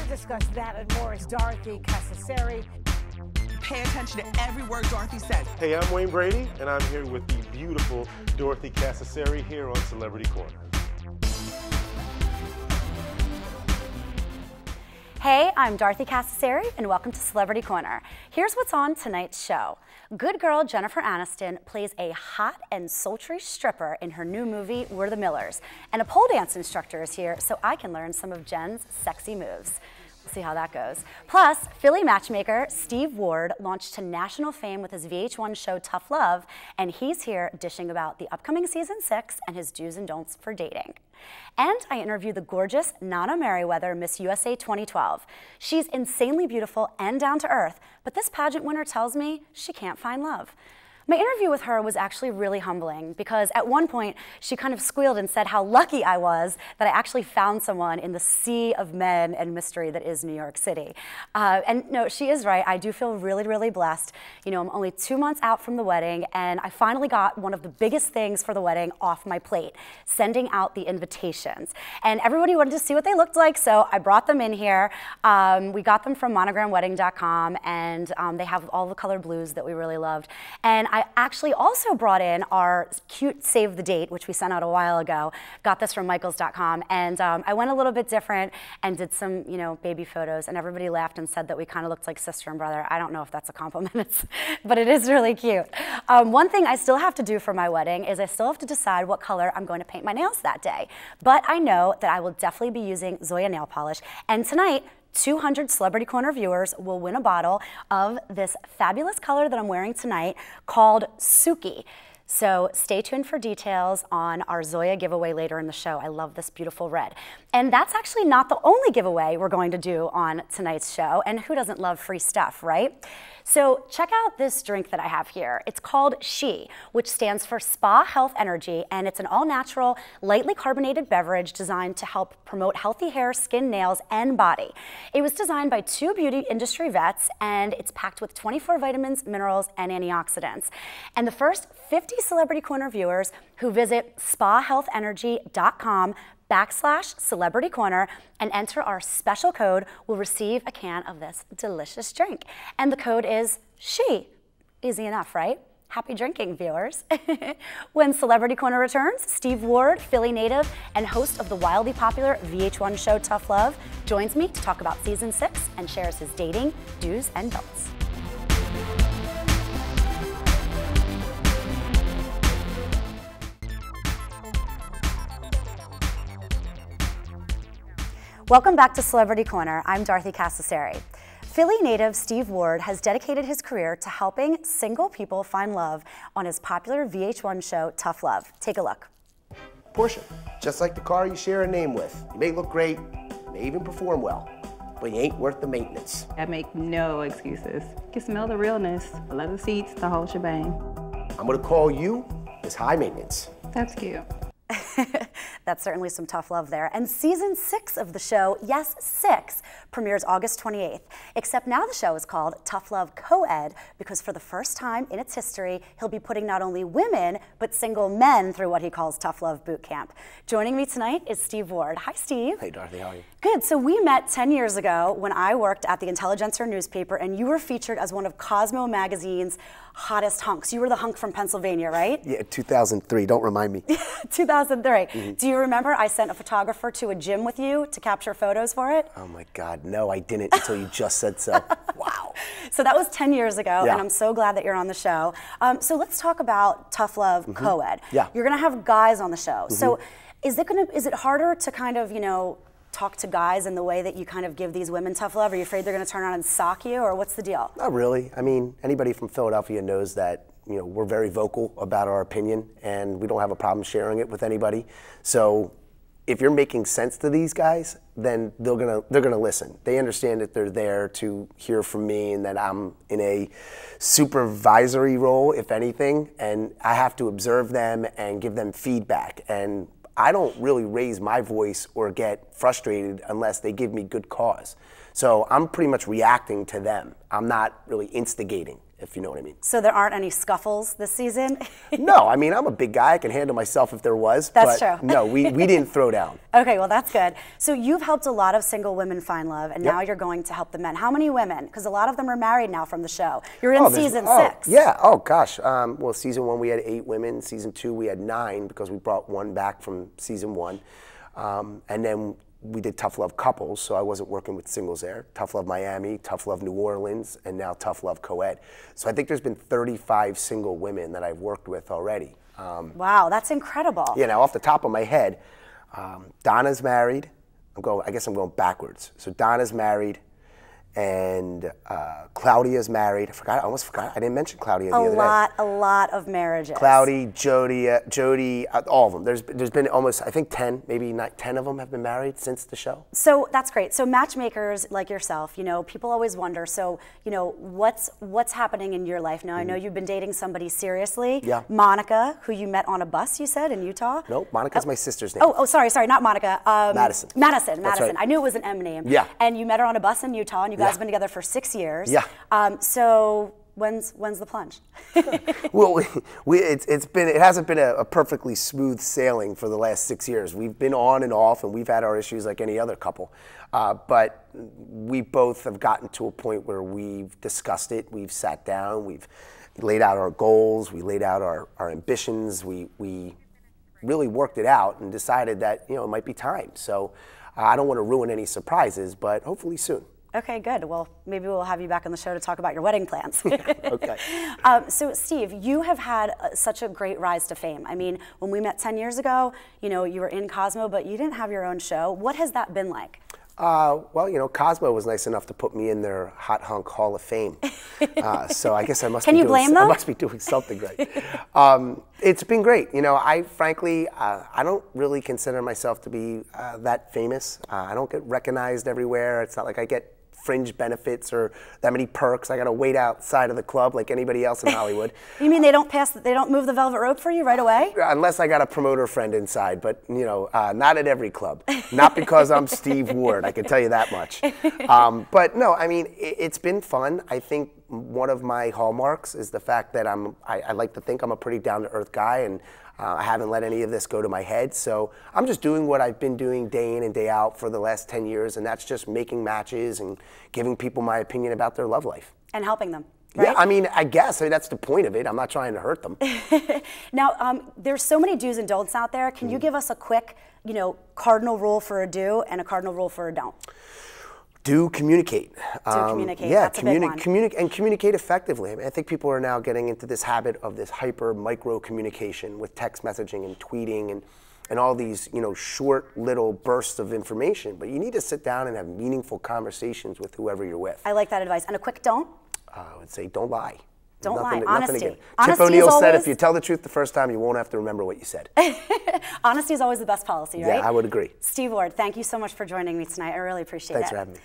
discuss that and more as Dorothy Cassaseri. Pay attention to every word Dorothy says. Hey, I'm Wayne Brady, and I'm here with the beautiful Dorothy Cassaseri here on Celebrity Corner. Hey, I'm Dorothy Cassaseri, and welcome to Celebrity Corner. Here's what's on tonight's show. Good girl Jennifer Aniston plays a hot and sultry stripper in her new movie, We're the Millers. And a pole dance instructor is here so I can learn some of Jen's sexy moves. We'll see how that goes. Plus, Philly matchmaker Steve Ward launched to national fame with his VH1 show Tough Love, and he's here dishing about the upcoming season 6 and his do's and don'ts for dating. And I interview the gorgeous Nana Meriwether, Miss USA 2012. She's insanely beautiful and down to earth, but this pageant winner tells me she can't find love. My interview with her was actually really humbling because at one point she kind of squealed and said how lucky I was that I actually found someone in the sea of men and mystery that is New York City. And no, she is right. I do feel really, really blessed. You know, I'm only 2 months out from the wedding and I finally got one of the biggest things for the wedding off my plate, sending out the invitations. And everybody wanted to see what they looked like, so I brought them in here. We got them from monogramwedding.com and they have all the color blues that we really loved. And I actually also brought in our cute save the date, which we sent out a while ago. Got this from michaels.com, and I went a little bit different and did some, you know, baby photos, and everybody laughed and said that we kind of looked like sister and brother. I don't know if that's a compliment, but it is really cute. One thing I still have to do for my wedding is I still have to decide what color I'm going to paint my nails that day. But I know that I will definitely be using Zoya nail polish, and tonight, 200 Celebrity Corner viewers will win a bottle of this fabulous color that I'm wearing tonight called Suki. So stay tuned for details on our Zoya giveaway later in the show. I love this beautiful red. And that's actually not the only giveaway we're going to do on tonight's show. And who doesn't love free stuff, right? So check out this drink that I have here. It's called She, which stands for Spa Health Energy, and it's an all-natural, lightly carbonated beverage designed to help promote healthy hair, skin, nails, and body. It was designed by 2 beauty industry vets, and it's packed with 24 vitamins, minerals, and antioxidants. And the first 50 Celebrity Corner viewers who visit spahealthenergy.com/Celebrity Corner and enter our special code will receive a can of this delicious drink. And the code is SHE. Easy enough, right? Happy drinking, viewers. When Celebrity Corner returns, Steve Ward, Philly native and host of the wildly popular VH1 show Tough Love, joins me to talk about season 6 and shares his dating do's and don'ts. Welcome back to Celebrity Corner. I'm Dorothy Cassaseri. Philly native Steve Ward has dedicated his career to helping single people find love on his popular VH1 show, Tough Love. Take a look. Portia, just like the car you share a name with. You may look great, you may even perform well, but you ain't worth the maintenance. I make no excuses. You can smell the realness, the leather seats, the whole shebang. I'm gonna call you Miss High Maintenance. That's cute. That's certainly some tough love there. And season 6 of the show, yes, 6, premieres August 28th. Except now the show is called Tough Love Co-Ed because for the first time in its history, he'll be putting not only women, but single men through what he calls Tough Love Boot Camp. Joining me tonight is Steve Ward. Hi, Steve. Hey, Dorothy, how are you? Good. So we met 10 years ago when I worked at the Intelligencer newspaper, and you were featured as one of Cosmo magazine's hottest hunks. You were the hunk from Pennsylvania, right? Yeah, 2003. Don't remind me. 2003. Do you remember I sent a photographer to a gym with you to capture photos for it? Oh my God, no, I didn't until you just said so. Wow. So that was 10 years ago, Yeah. and I'm so glad that you're on the show. So let's talk about Tough Love Co-Ed. Yeah. You're gonna have guys on the show. So is it harder to kind of, you know, talk to guys in the way that you kind of give these women tough love? Are you afraid they're gonna turn around and sock you, or what's the deal? Not really. I mean, anybody from Philadelphia knows that, you know, we're very vocal about our opinion and we don't have a problem sharing it with anybody. So if you're making sense to these guys, then they're gonna listen. They understand that they're there to hear from me and that I'm in a supervisory role, if anything, and I have to observe them and give them feedback. And I don't really raise my voice or get frustrated unless they give me good cause. So I'm pretty much reacting to them. I'm not really instigating. if you know what I mean. So there aren't any scuffles this season? No, I mean, I'm a big guy. I can handle myself if there was. That's but true. No, we didn't throw down. Okay, well, that's good. So you've helped a lot of single women find love, and now you're going to help the men. How many women? Because a lot of them are married now from the show. You're in season 6. Yeah, oh gosh. Well, season 1 we had 8 women. Season 2 we had 9 because we brought 1 back from season 1. And then we did Tough Love Couples, so I wasn't working with singles there. Tough Love Miami, Tough Love New Orleans, and now Tough Love Co-Ed. So I think there's been 35 single women that I've worked with already. Wow, that's incredible. Yeah, now off the top of my head, Donna's married. I guess I'm going backwards. So Donna's married, and Claudia's married. I almost forgot. I didn't mention Claudia the other day. A lot of marriages. Cloudy, Jody, all of them. There's been almost, I think 10, maybe not 10 of them have been married since the show. So that's great. So matchmakers like yourself, you know, people always wonder, so, you know, what's happening in your life now? I know you've been dating somebody seriously. Yeah. Monica, who you met on a bus, you said, in Utah? No, Monica's my sister's name. Oh, sorry, not Monica. Madison. Madison. Right. I knew it was an M name. Yeah. And you met her on a bus in Utah, and you guys have been together for 6 years. Yeah. So when's the plunge? Well, it hasn't been a perfectly smooth sailing for the last 6 years. We've been on and off, and we've had our issues like any other couple. But we both have gotten to a point where we've discussed it. We've sat down. We've laid out our goals. We laid out our ambitions. We really worked it out and decided that, you know, it might be time. So I don't want to ruin any surprises, but hopefully soon. Okay, good. Well, maybe we'll have you back on the show to talk about your wedding plans. Okay. So, Steve, you have had such a great rise to fame. I mean, when we met 10 years ago, you know, you were in Cosmo, but you didn't have your own show. What has that been like? Well, you know, Cosmo was nice enough to put me in their Hot Hunk Hall of Fame. So I guess I must I must be doing something right. It's been great. You know, I frankly, I don't really consider myself to be that famous. I don't get recognized everywhere. It's not like I get fringe benefits or that many perks. I got to wait outside of the club like anybody else in Hollywood. You mean they don't move the velvet rope for you right away? Unless I got a promoter friend inside, but you know, not at every club. Not because I'm Steve Ward, I can tell you that much. But no, I mean, it's been fun. I think one of my hallmarks is the fact that I like to think I'm a pretty down-to-earth guy, and I haven't let any of this go to my head. So I'm just doing what I've been doing day in and day out for the last 10 years, and that's just making matches and giving people my opinion about their love life. And helping them, right? Yeah, I mean, I guess that's the point of it. I'm not trying to hurt them. Now, there's so many do's and don'ts out there. Can you give us a quick, you know, cardinal rule for a do and a cardinal rule for a don't? Do communicate. Communicate. Yeah, that's a big one. Communicate effectively. I mean, I think people are now getting into this habit of this hyper micro communication with text messaging and tweeting and all these, you know, short little bursts of information. But you need to sit down and have meaningful conversations with whoever you're with. I like that advice. And a quick don't? I would say don't lie. Don't lie. Honesty. Chip O'Neill said, if you tell the truth the first time, you won't have to remember what you said. Honesty is always the best policy, right? Yeah, I would agree. Steve Ward, thank you so much for joining me tonight. I really appreciate it. Thanks for having me.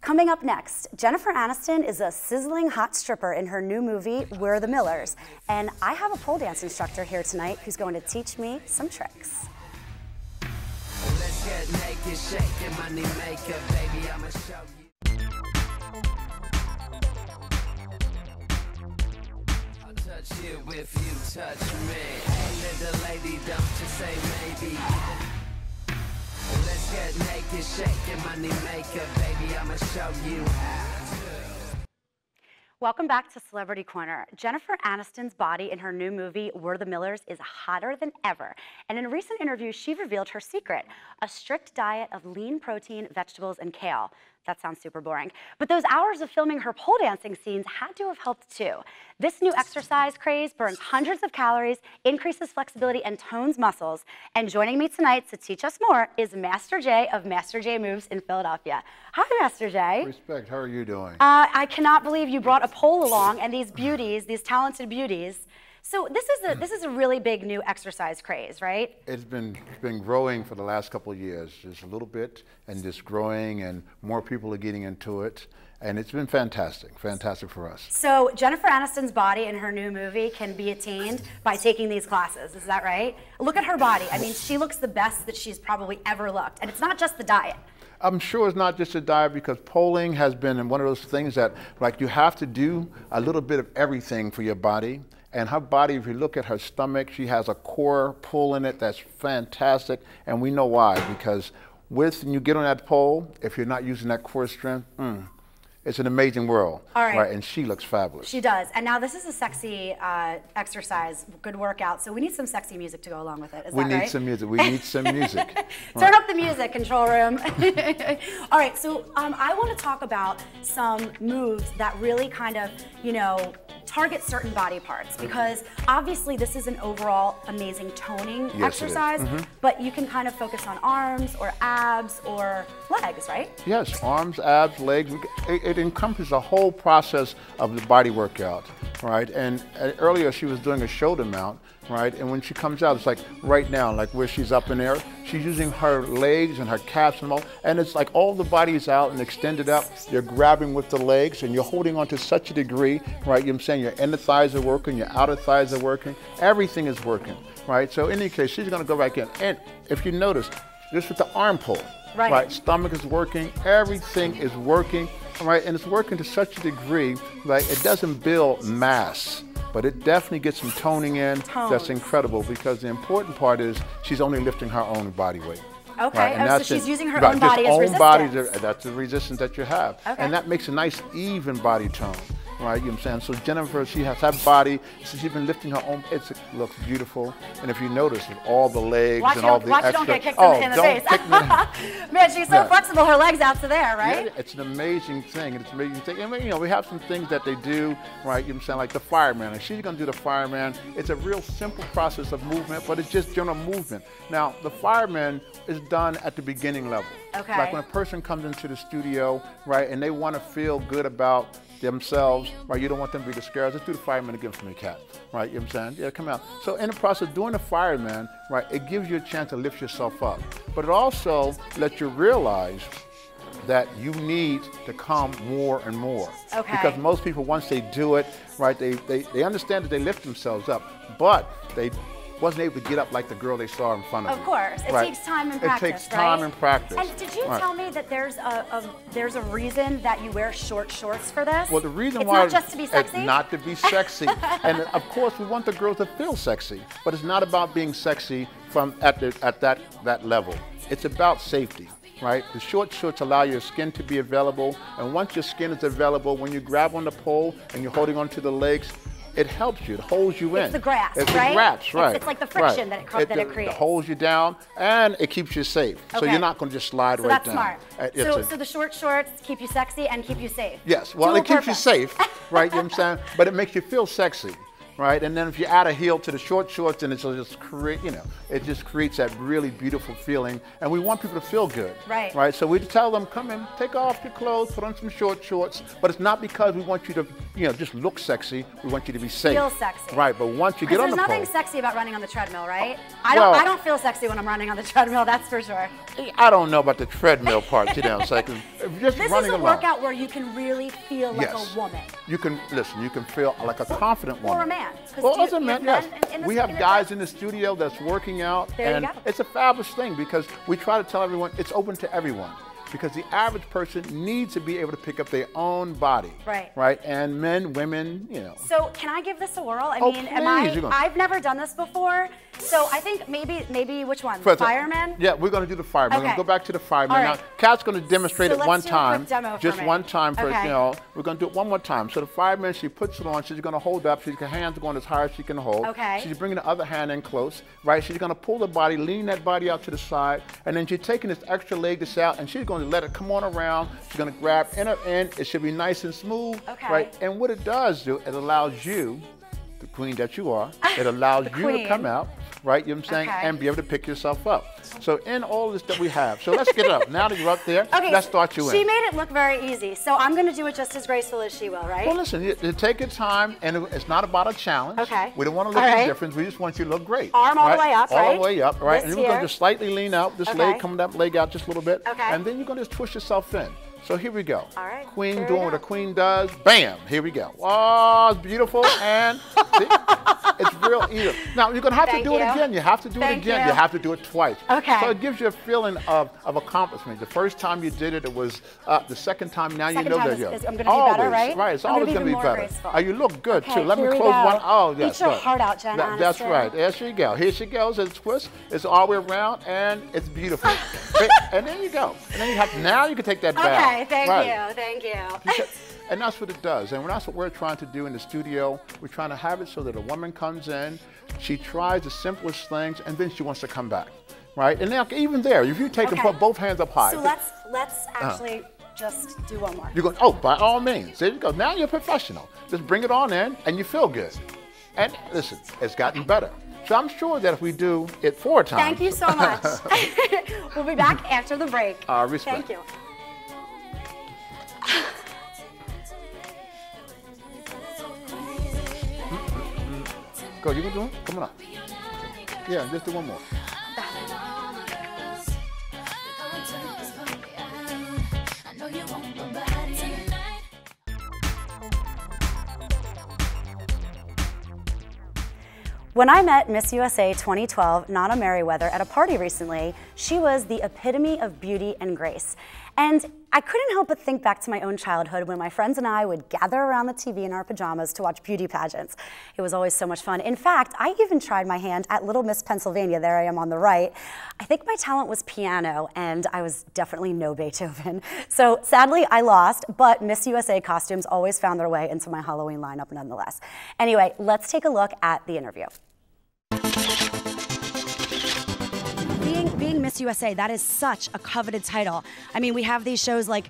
Coming up next, Jennifer Aniston is a sizzling hot stripper in her new movie, We're the Millers. And I have a pole dance instructor here tonight who's going to teach me some tricks. Let's get naked, shaking money maker, baby, I'ma show you. I'll touch you if you touch me. Hey, little lady, don't you say maybe. Let's get naked, shaking money maker, baby, I'ma show you how to. Welcome back to Celebrity Corner. Jennifer Aniston's body in her new movie, We're the Millers, is hotter than ever. And in a recent interview, she revealed her secret, a strict diet of lean protein, vegetables, and kale. That sounds super boring. But those hours of filming her pole dancing scenes had to have helped too. This new exercise craze burns hundreds of calories, increases flexibility, and tones muscles. And joining me tonight to teach us more is Master J of Master J Moves in Philadelphia. Hi, Master J. Respect, how are you doing? I cannot believe you brought a pole along and these beauties, these talented beauties. So this is a really big new exercise craze, right? It's been growing for the last couple of years, just a little bit, and just growing, and more people are getting into it, and it's been fantastic for us. So Jennifer Aniston's body in her new movie can be attained by taking these classes, is that right? Look at her body. I mean, she looks the best that she's probably ever looked, and it's not just the diet. I'm sure it's not just a diet, because polling has been one of those things that, like, you have to do a little bit of everything for your body. And her body, if you look at her stomach, she has a core pull in it that's fantastic. And we know why, because when you get on that pole, if you're not using that core strength, it's an amazing world. All right. And she looks fabulous. She does. And now this is a sexy exercise, good workout. So we need some sexy music to go along with it. Is that right? We need some music. We need some music. Turn up the music, control room. All right. So I want to talk about some moves that really kind of, you know, target certain body parts, because obviously this is an overall amazing toning exercise, but you can kind of focus on arms or abs or legs, right? Yes, arms, abs, legs. It encompasses a whole process of the body workout, right? And earlier she was doing a shoulder mount, right? And when she comes out, it's like right now, like where she's up in there, she's using her legs and her calves and all, and it's like all the body is out and extended up. You're grabbing with the legs and you're holding on to such a degree, right? You know what I'm saying? Your inner thighs are working, your outer thighs are working, everything is working, right? So in any case, she's gonna go back in. And if you notice, just with the arm pull, right? Stomach is working, everything is working, right? And it's working to such a degree, like it doesn't build mass, but it definitely gets some toning in. That's incredible, because the important part is she's only lifting her own body weight. Okay, right? And so she's using her own body as resistance. That's the resistance that you have. Okay. And that makes a nice even body tone. Right, you know what I'm saying? So Jennifer, she has that body, so she's been lifting her own, it looks beautiful. And if you notice, with all the legs and all the extra. Watch you don't get kicked in the face. Man, she's so flexible, her legs out to there, right? Yeah, it's an amazing thing, and it's an amazing thing. And you know, we have some things that they do, right, you know what I'm saying, like the fireman. And she's gonna do the fireman. It's a real simple process of movement, but it's just general movement. Now, the fireman is done at the beginning level. Okay. Like when a person comes into the studio, right, and they wanna feel good about themselves, right? You don't want them to be discouraged. Let's do the fireman again for me, Kat. Right? You know what I'm saying? Yeah, come out. So in the process of doing the fireman, right, it gives you a chance to lift yourself up. But it also lets you realize that you need to come more and more. Okay. Because most people, once they do it, right, they understand that they lift themselves up, but they wasn't able to get up like the girl they saw in front of them. Of course, it takes time and practice. It takes time and practice. And did you tell me that there's a reason that you wear short shorts for this? Well, the reason it's why not just to be sexy. It's not to be sexy, and of course we want the girls to feel sexy, but it's not about being sexy from at that level. It's about safety. Right? The short shorts allow your skin to be available, and once your skin is available, when you grab on the pole and you're holding onto the legs, it helps you. It holds you in. It's the grasp, it's right? the grasp, right? It's like the friction that it creates. It holds you down, and it keeps you safe. Okay. So you're not going to just slide right down. That's smart. So the short shorts keep you sexy and keep you safe. Yes. Well, it keeps you safe, right? You know what I'm saying? But it makes you feel sexy. Right, and then if you add a heel to the short shorts, then it'll just create, you know, it just creates that really beautiful feeling. And we want people to feel good. Right. Right. So we tell them, come in, take off your clothes, put on some short shorts. But it's not because we want you to, you know, just look sexy. We want you to be safe. Feel sexy. Right. But once you get on the pole, there's nothing sexy about running on the treadmill, right? I don't feel sexy when I'm running on the treadmill. That's for sure. I don't know about the treadmill part. You know, it's like just this running is a along. workout where you can really feel like a woman. You can listen. You can feel like a confident woman. Or a man. Well, as a man, yes. We have guys in the studio that's working out, and it's a fabulous thing because we try to tell everyone it's open to everyone. Because the average person needs to be able to pick up their own body. Right. Right? And men, women, you know. So can I give this a whirl? I mean, please, I've never done this before. So I think maybe which one? The fireman? Yeah, we're going to do the fireman. Okay. We're going to go back to the fireman. Right. Now, Kat's going to demonstrate it one time. Quick demo just for me. one time for, okay. you know, we're going to do it one more time. So the fireman, she puts it on. She's going to hold up. Her hands are going as high as she can hold. Okay. She's bringing the other hand in close. Right? She's going to pull the body, lean that body out to the side. And then she's taking this extra leg that's out, and she's going to let it come on around. She's going to grab in her end. It should be nice and smooth. Okay. Right? And what it does do, it allows you, the queen that you are, it allows you to come out, right? You know what I'm saying? Okay. And be able to pick yourself up. So in all this that we have, so let's get it up. Now that you're up there, okay, let's start you in. She made it look very easy, so I'm going to do it just as graceful as she will, right? Well, listen, you take your time, and it's not about a challenge. Okay. We don't want to look any different. We just want you to look great. Arm all the way up, right? All the way up, right? This and we're going to just slightly lean out, this leg, coming up, leg out just a little bit. Okay. And then you're going to just twist yourself in. So here we go. All right. Queen doing what a queen does. Bam. Here we go. Oh, it's beautiful. And see, it's real easy. Now, you're going to have to do it again. You have to do it again. You have to do it twice. Okay. So it gives you a feeling of accomplishment. The first time you did it, it was the second time. Now you know that you're. I'm going to be better, right? Right. It's always going to be better. Graceful. Oh, you look good, okay, too. Let me close one. Oh, yes. Eat your heart out, Jen. That's right. There she goes. Here she goes. It's twist. It's all the way around, and it's beautiful. And then you go. And then you have. Now you can take that back. Okay. Thank you. And that's what it does. And that's what we're trying to do in the studio. We're trying to have it so that a woman comes in, she tries the simplest things, and then she wants to come back, right? And now, even there, if you take and put both hands up high. So let's actually just do one more. You're going, oh, by all means. There you go. Now you're a professional. Just bring it on in, and you feel good. And listen, it's gotten better. So I'm sure that if we do it 4 times. Thank you so much. We'll be back after the break. Respect. Thank you. Go, you can do it? Come on up. Yeah, just do one more. When I met Miss USA 2012, Nana Meriwether, at a party recently, she was the epitome of beauty and grace. And I couldn't help but think back to my own childhood when my friends and I would gather around the TV in our pajamas to watch beauty pageants. It was always so much fun. In fact, I even tried my hand at Little Miss Pennsylvania. There I am on the right. I think my talent was piano, and I was definitely no Beethoven. So sadly, I lost, but Miss USA costumes always found their way into my Halloween lineup nonetheless. Anyway, let's take a look at the interview. Being Miss USA, that is such a coveted title. I mean, we have these shows like,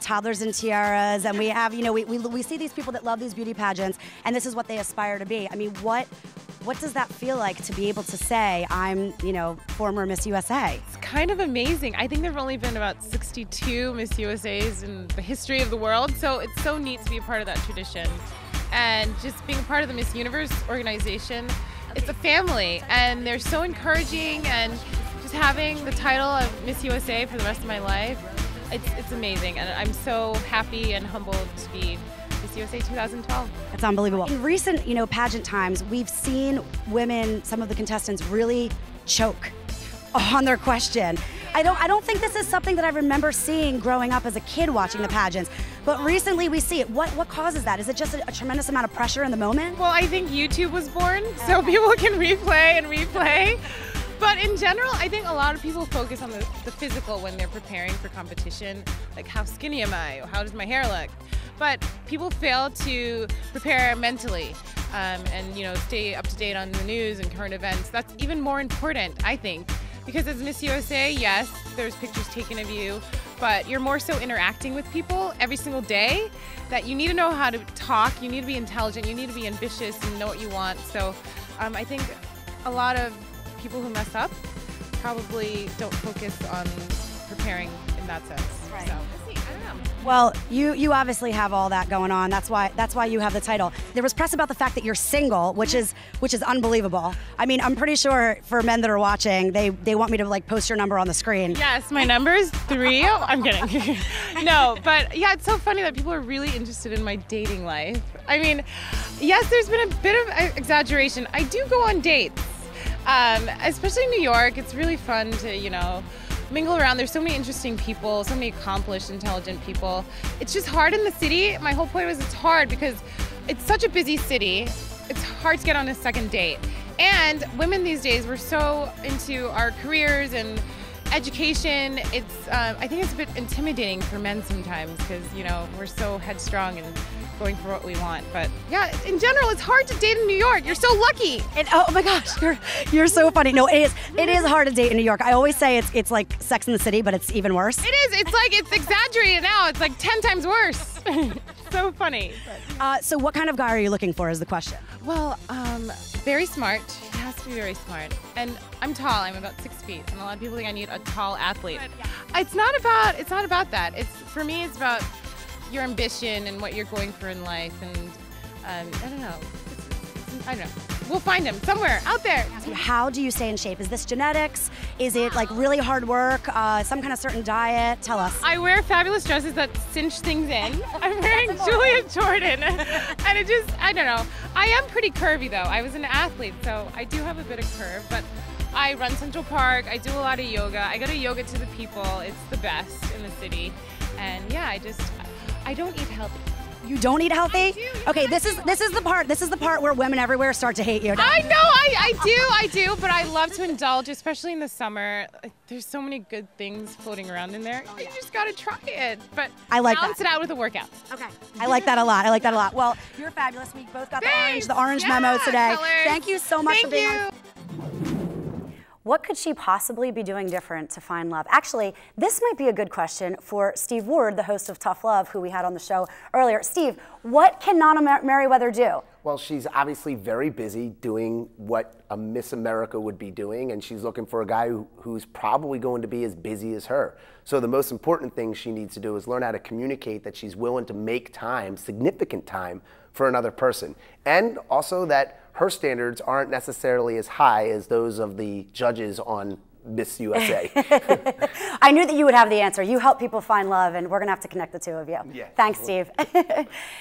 Toddlers and Tiaras, and we have, we see these people that love these beauty pageants, and this is what they aspire to be. I mean, what does that feel like to be able to say, I'm, former Miss USA? It's kind of amazing. I think there have only been about 62 Miss USAs in the history of the world, so it's so neat to be a part of that tradition. And just being a part of the Miss Universe organization, it's a family, and they're so encouraging, and just having the title of Miss USA for the rest of my life, it's amazing, and I'm so happy and humbled to be Miss USA 2012. That's unbelievable. In recent, pageant times, we've seen women, some of the contestants, really choke on their question. I don't think this is something that I remember seeing growing up as a kid watching the pageants, but recently we see it. What causes that? Is it just a tremendous amount of pressure in the moment? Well, I think YouTube was born, so people can replay and replay. But in general, I think a lot of people focus on the physical when they're preparing for competition, like how skinny am I, how does my hair look? But people fail to prepare mentally and stay up to date on the news and current events. That's even more important, I think. Because as Miss USA, yes, there's pictures taken of you, but you're more so interacting with people every single day that you need to know how to talk, you need to be intelligent, you need to be ambitious and know what you want. So I think a lot of people who mess up probably don't focus on preparing in that sense. Right. So we'll see. I don't know. Well, you obviously have all that going on. That's why you have the title. There was press about the fact that you're single, which is unbelievable. I mean, I'm pretty sure for men that are watching, they want me to post your number on the screen. Yes, my number is 3. Oh, I'm kidding. No, but yeah, it's so funny that people are really interested in my dating life. I mean, yes, there's been a bit of exaggeration. I do go on dates, especially in New York. It's really fun to, mingle around. There's so many interesting people, so many accomplished, intelligent people. It's just hard in the city. My whole point was it's hard because it's such a busy city. It's hard to get on a second date. And women these days, we're so into our careers and education. I think it's a bit intimidating for men sometimes because, we're so headstrong and going for what we want. But yeah, in general, it's hard to date in New York. You're so lucky. Oh my gosh, you're so funny. No, it is hard to date in New York. I always say it's like Sex in the City, but it's even worse. It is. It's exaggerated now. It's like 10 times worse. So funny. So what kind of guy are you looking for is the question. Well, very smart. He has to be very smart. And I'm tall. I'm about 6 feet. And a lot of people think I need a tall athlete. It's not about that. For me, it's about your ambition and what you're going for in life, and I don't know. we'll find him somewhere out there. How do you stay in shape? Is this genetics? Is it like really hard work? Some kind of certain diet? Tell us. I wear fabulous dresses that cinch things in. I'm wearing Julia Jordan, and it just, I don't know. I am pretty curvy though. I was an athlete, so I do have a bit of curve, but I run Central Park. I do a lot of yoga. I go to Yoga to the People. It's the best in the city. And yeah, I don't eat healthy. You don't eat healthy? Okay, this is the part where women everywhere start to hate you. I know, I do, but I love to indulge, especially in the summer. There's so many good things floating around in there. You just gotta try it. But I like balance it out with a workout. Okay. I like that a lot. Well, you're fabulous. We both got the orange memo today. Colors. Thank you so much for being on. What could she possibly be doing different to find love? Actually, this might be a good question for Steve Ward, the host of Tough Love, who we had on the show earlier. Steve, what can Nana Meriwether do? Well, she's obviously very busy doing what a Miss America would be doing, and she's looking for a guy who's probably going to be as busy as her. So the most important thing she needs to do is learn how to communicate that she's willing to make time, significant time, for another person. And also that her standards aren't necessarily as high as those of the judges on Miss USA. I knew that you would have the answer. You help people find love, and we're going to have to connect the two of you. Yeah. Thanks, Steve.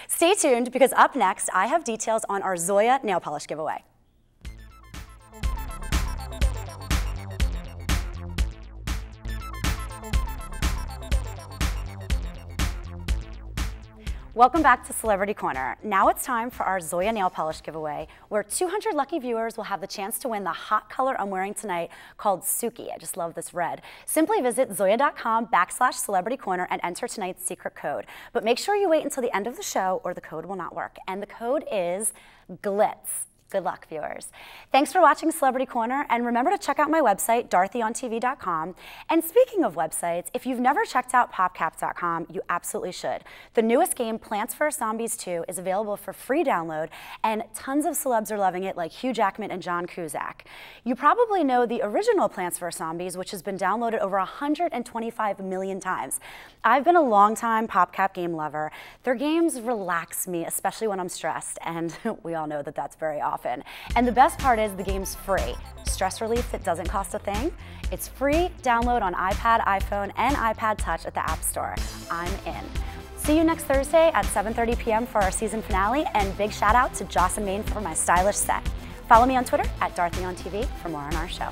Stay tuned, because up next, I have details on our Zoya nail polish giveaway. Welcome back to Celebrity Corner. Now it's time for our Zoya nail polish giveaway, where 200 lucky viewers will have the chance to win the hot color I'm wearing tonight called Suki. I just love this red. Simply visit zoya.com/celebritycorner and enter tonight's secret code. But make sure you wait until the end of the show or the code will not work. And the code is GLITZ. Good luck, viewers. Thanks for watching Celebrity Corner, and remember to check out my website, DorothyOnTV.com. And speaking of websites, if you've never checked out PopCap.com, you absolutely should. The newest game, Plants vs. Zombies 2, is available for free download, and tons of celebs are loving it, like Hugh Jackman and John Cusack. You probably know the original Plants vs. Zombies, which has been downloaded over 125 million times. I've been a longtime PopCap game lover. Their games relax me, especially when I'm stressed, and we all know that that's very often. And the best part is the game's free. Stress relief that doesn't cost a thing. It's free download on iPad, iPhone, and iPad Touch at the App Store. I'm in. See you next Thursday at 7:30 p.m. for our season finale, and big shout out to Joss and Maine for my stylish set. Follow me on Twitter at DorothyOnTV for more on our show.